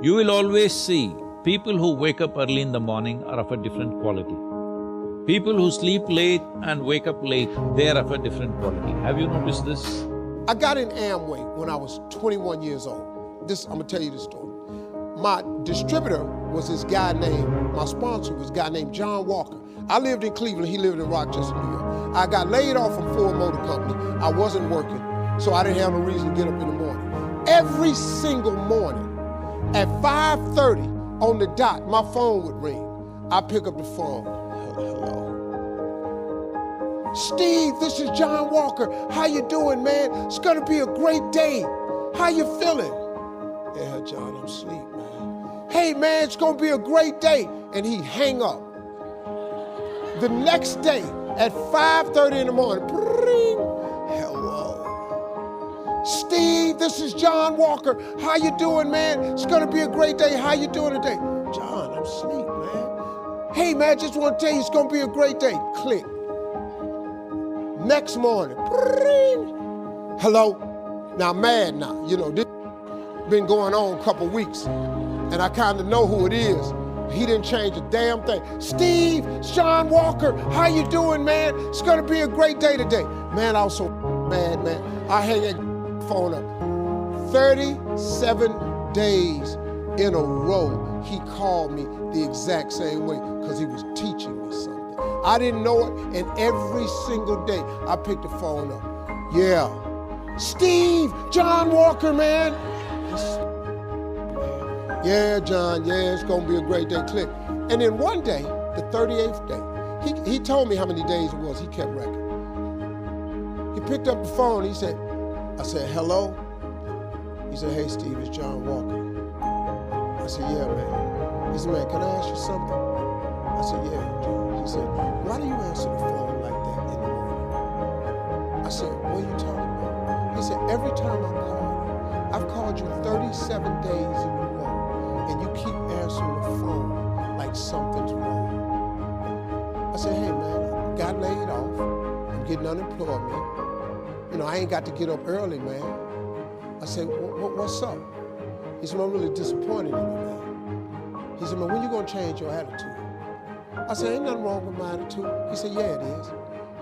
You will always see people who wake up early in the morning are of a different quality. People who sleep late and wake up late, they are of a different quality. Have you noticed this? I got in Amway when I was 21 years old. I'm gonna tell you the story. My distributor was this guy named, my sponsor was a guy named John Walker. I lived in Cleveland, he lived in Rochester, New York. I got laid off from Ford Motor Company. I wasn't working, so I didn't have no reason to get up in the morning. Every single morning, at 5:30 on the dot, my phone would ring. I pick up the phone. Hello. Steve, this is John Walker. How you doing, man? It's gonna be a great day. How you feeling? Yeah, John, I'm asleep, man. Hey, man, it's gonna be a great day. And he'd hang up. The next day, at 5:30 in the morning, hello. Steve, this is John Walker. How you doing, man? It's gonna be a great day. How you doing today? John, I'm asleep, man. Hey, man, just want to tell you it's gonna be a great day. Click. Next morning, hello. Now I'm mad now, you know, this been going on a couple weeks, and I kind of know who it is. He didn't change a damn thing. Steve, John Walker, how you doing, man? It's gonna be a great day today. Man, I was so mad, man. I hang that phone up. 37 days in a row, he called me the exact same way because he was teaching me something. I didn't know it, and every single day, I picked the phone up. Yeah. Steve, John Walker, man. Yeah, John, yeah, it's gonna be a great day, click. And then one day, the 38th day, he told me how many days it was, he kept record. He picked up the phone, I said, hello? He said, hey, Steve, it's John Walker. I said, yeah, man. He said, man, can I ask you something? I said, yeah, John. He said, why do you answer the phone like that in the morning? I said, what are you talking about? He said, every time I call you, I've called you 37 days in a row, and you keep answering the phone like something's wrong. I said, hey, man, I got laid off. I'm getting unemployment. You know, I ain't got to get up early, man. I said, what's up? He said, I'm really disappointed in you, man. He said, man, when you gonna change your attitude? I said, ain't nothing wrong with my attitude. He said, yeah, it is.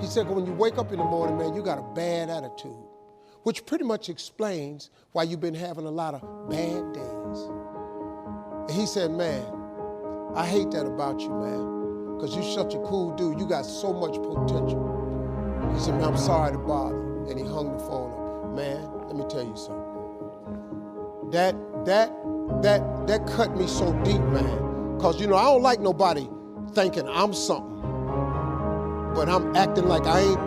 He said, when you wake up in the morning, man, you got a bad attitude, which pretty much explains why you've been having a lot of bad days. And he said, man, I hate that about you, man, because you're such a cool dude. You got so much potential. He said, man, I'm sorry to bother you. And he hung the phone up. Man, let me tell you something. That cut me so deep, man, because, you know, I don't like nobody thinking I'm something, but I'm acting like I ain't.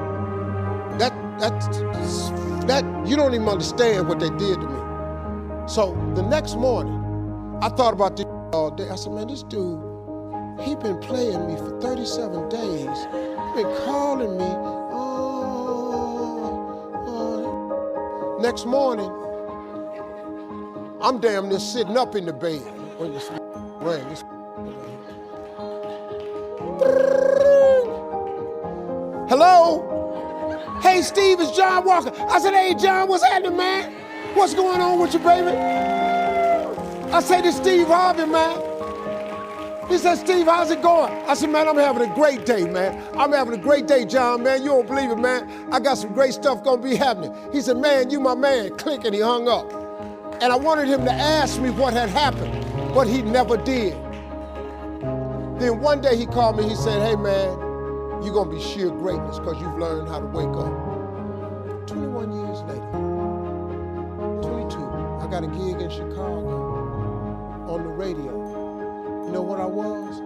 That you don't even understand what they did to me. So the next morning, I thought about this all day. I said, man, this dude, he been playing me for 37 days. He been calling me. Next morning, I'm damn near sitting up in the bed. When this rang, hello? Hey, Steve, it's John Walker. I said, hey, John, what's happening, man? What's going on with you, baby? I said, it's Steve Harvey, man. He said, Steve, how's it going? I said, man, I'm having a great day, man. I'm having a great day, John, man. You don't believe it, man. I got some great stuff gonna be happening. He said, man, you my man. Click, and he hung up. And I wanted him to ask me what had happened, but he never did. Then one day he called me, he said, hey, man, you're gonna be sheer greatness because you've learned how to wake up. 21 years later, 22, I got a gig in Chicago on the radio. You know what I was?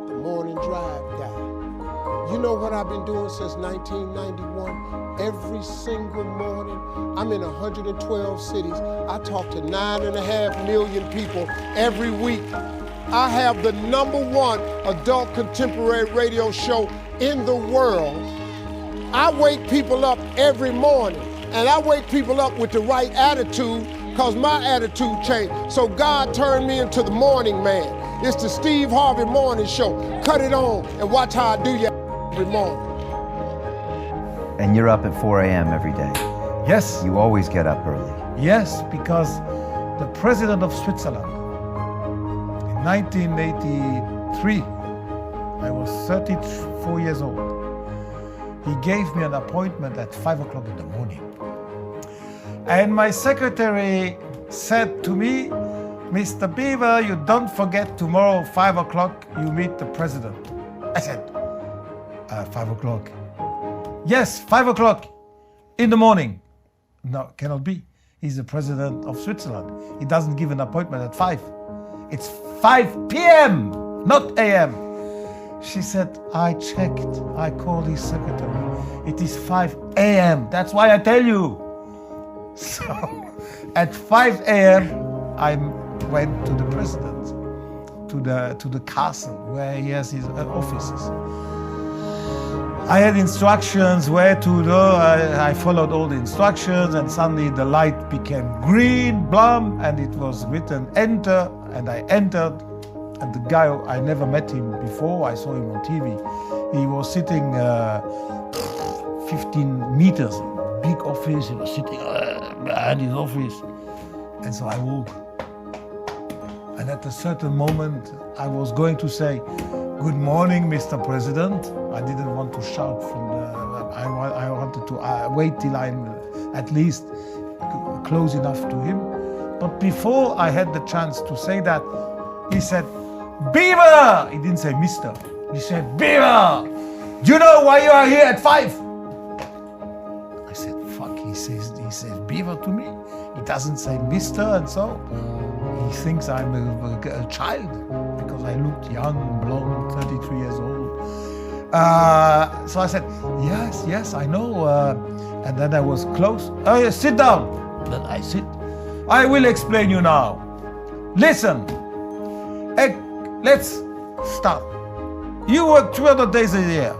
The morning drive guy. You know what I've been doing since 1991? Every single morning, I'm in 112 cities. I talk to 9.5 million people every week. I have the #1 adult contemporary radio show in the world. I wake people up every morning, and I wake people up with the right attitude because my attitude changed. So God turned me into the morning man. It's the Steve Harvey Morning Show. Cut it on and watch how I do you every morning. And you're up at 4 a.m. every day. Yes. You always get up early. Yes, because the president of Switzerland 1983. I was 34 years old. He gave me an appointment at 5 o'clock in the morning. And my secretary said to me, Mr. Biver, you don't forget tomorrow, 5 o'clock, you meet the president. I said, 5 o'clock? Yes, 5 o'clock in the morning. No, cannot be. He's the president of Switzerland. He doesn't give an appointment at 5. It's 5 p.m., not a.m. She said, I checked. I called his secretary. It is 5 a.m. That's why I tell you. So at 5 a.m., I went to the president, to the castle where he has his offices. I had instructions where to go. I followed all the instructions, and suddenly the light became green, blum, and it was written enter, and I entered. And the guy, I never met him before, I saw him on TV. He was sitting 15 meters, big office, he was sitting behind his office. And so I walked. And at a certain moment, I was going to say, good morning, Mr. President. I didn't want to shout from the, I wanted to wait till I'm at least close enough to him. But before I had the chance to say that, he said, Biver! He didn't say Mr. He said, Biver! Do you know why you are here at 5? I said, fuck, he says Biver to me? He doesn't say Mr. and so. He thinks I'm a child because I looked young, blonde, 33 years old. So I said, yes, I know. And then I was close. Oh, yeah, sit down. Then I sit. I will explain you now. Listen. Let's start. You work 200 days a year.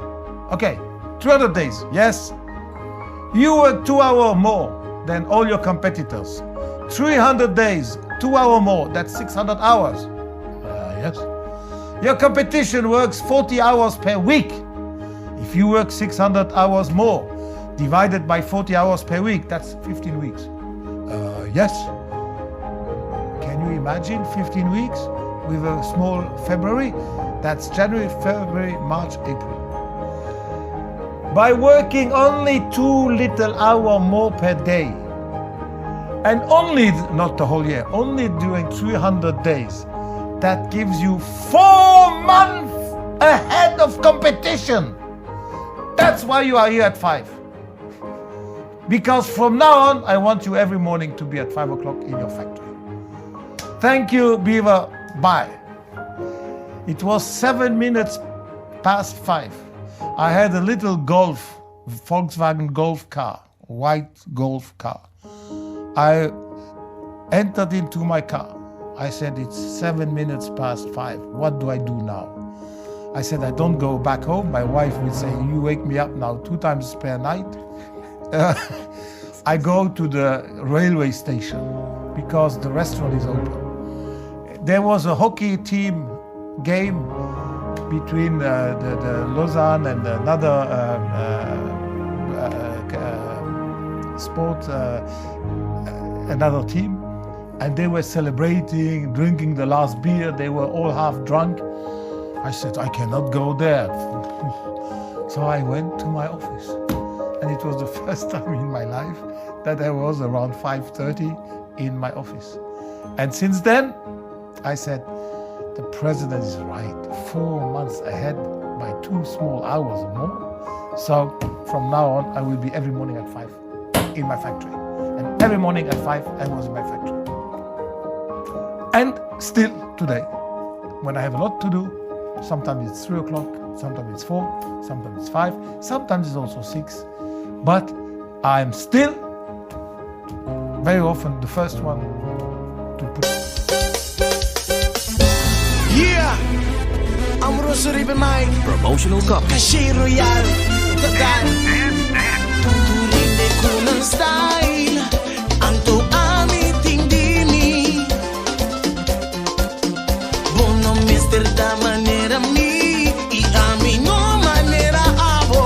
Okay, 200 days, yes? You work 2 hours more than all your competitors. 300 days, 2 hours more, that's 600 hours. Yes. Your competition works 40 hours per week. If you work 600 hours more, divided by 40 hours per week, that's 15 weeks. Yes. Can you imagine 15 weeks? With a small February, that's January, February, March, April. By working only 2 little hours more per day, and only, not the whole year, only during 300 days, that gives you 4 months ahead of competition. That's why you are here at 5. Because from now on, I want you every morning to be at 5 o'clock in your factory. Thank you, Biver. Bye. It was 7 minutes past 5. I had a little Volkswagen Golf car, white Golf car. I entered into my car. I said, it's 7 minutes past 5. What do I do now? I said, I don't go back home. My wife would say, you wake me up now 2 times per night. I go to the railway station because the restaurant is open. There was a hockey team game between the Lausanne and another sport, another team, and they were celebrating, drinking the last beer. They were all half drunk. I said, I cannot go there. So I went to my office, and it was the first time in my life that I was around 5:30 in my office. And since then, I said, the president is right, 4 months ahead by 2 small hours more. So from now on, I will be every morning at 5 in my factory. And every morning at 5, I was in my factory. And still today, when I have a lot to do, sometimes it's 3 o'clock, sometimes it's 4, sometimes it's 5, sometimes it's also 6. But I'm still very often the first one to put. Yeah, I'm Rosso Ribe Mike. Promotional copy. Caché Royal. Total. Turinde kunang style. Ang to amiting dini. Bono mister da manera mi. I ami no manera abo.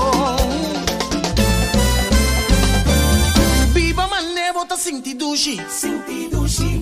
Biba manevo ta sinti dushi. Sinti dushi.